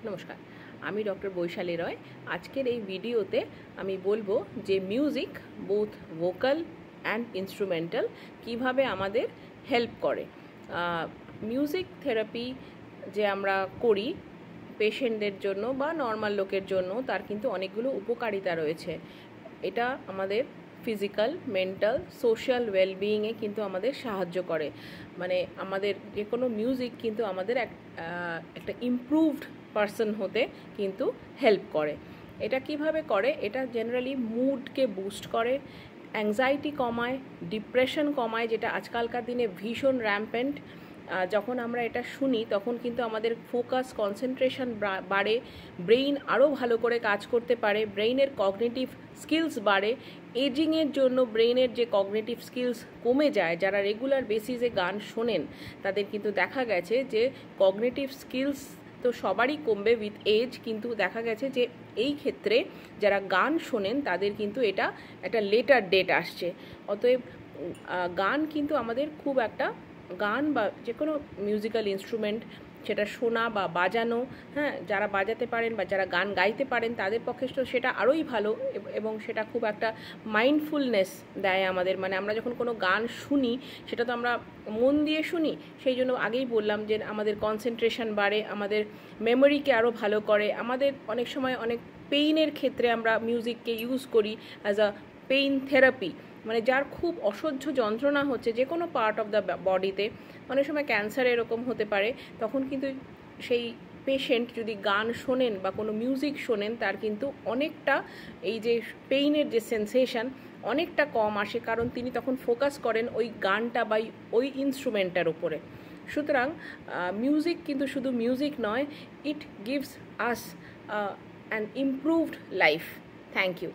নমস্কার, আমি ডক্টর বৈশালী রয়। আজকের এই ভিডিওতে আমি বলবো যে music both vocal and instrumental কিভাবে আমাদের হেল্প করে। মিউজিক থেরাপি যে আমরা করি পেশেন্টদের জন্য বা নর্মাল লোকের জন্য, তার কিন্তু অনেকগুলো উপকারিতা রয়েছে। এটা আমাদের ফিজিক্যাল, মেন্টাল, সোশ্যাল ওয়েলবিইংয়ে কিন্তু আমাদের সাহায্য করে। মানে আমাদের যে কোনো মিউজিক কিন্তু আমাদের একটা ইমপ্রুভড পারসন হতে কিন্তু হেল্প করে। এটা কিভাবে করে? এটা জেনারেলি মুডকে বুস্ট করে, অ্যাংজাইটি কমায়, ডিপ্রেশন কমায়, যেটা আজকালকার দিনে ভীষণ র্যাম্পেন্ট। যখন আমরা এটা শুনি তখন কিন্তু আমাদের ফোকাস, কনসেন্ট্রেশন বাড়ে, ব্রেইন আরও ভালো করে কাজ করতে পারে, ব্রেইনের কগনিটিভ স্কিলস বাড়ে। এজিংয়ের জন্য ব্রেইনের যে কগনিটিভ স্কিলস কমে যায়, যারা রেগুলার বেসিসে গান শোনেন তাদের কিন্তু দেখা গেছে যে কগনিটিভ স্কিলস তো সবারই কমবে উইথ এজ, কিন্তু দেখা গেছে যে এই ক্ষেত্রে যারা গান শোনেন তাদের কিন্তু এটা একটা লেটার ডেট আসছে। অতএব গান কিন্তু আমাদের খুব একটা, গান বা যে কোনো মিউজিক্যাল ইনস্ট্রুমেন্ট সেটা শোনা বা বাজানো, যারা বাজাতে পারেন বা যারা গান গাইতে পারেন তাদের পক্ষে তো সেটা আরোই ভালো, এবং সেটা খুব একটা মাইন্ডফুলনেস দেয় আমাদের। মানে আমরা যখন কোনো গান শুনি সেটা তো আমরা মন দিয়ে শুনি, সেই জন্য আগেই বললাম যে আমাদের কনসেন্ট্রেশন বাড়ে, আমাদের মেমোরিকে আরও ভালো করে। আমাদের অনেক সময় অনেক পেইনের ক্ষেত্রে আমরা মিউজিককে ইউজ করি অ্যাজ আ পেইন থেরাপি। মানে যার খুব অসহ্য যন্ত্রণা হচ্ছে যে কোনো পার্ট অফ দ্য বডিতে, অনেক সময় ক্যান্সার এরকম হতে পারে, তখন কিন্তু সেই পেশেন্ট যদি গান শোনেন বা কোনো মিউজিক শোনেন তার কিন্তু অনেকটা এই যে পেইনের যে সেন্সেশন অনেকটা কম আসে, কারণ তিনি তখন ফোকাস করেন ওই গানটা বা ওই ইনস্ট্রুমেন্টটার উপরে। সুতরাং মিউজিক কিন্তু শুধু মিউজিক নয়, it gives us an improved life. Thank you.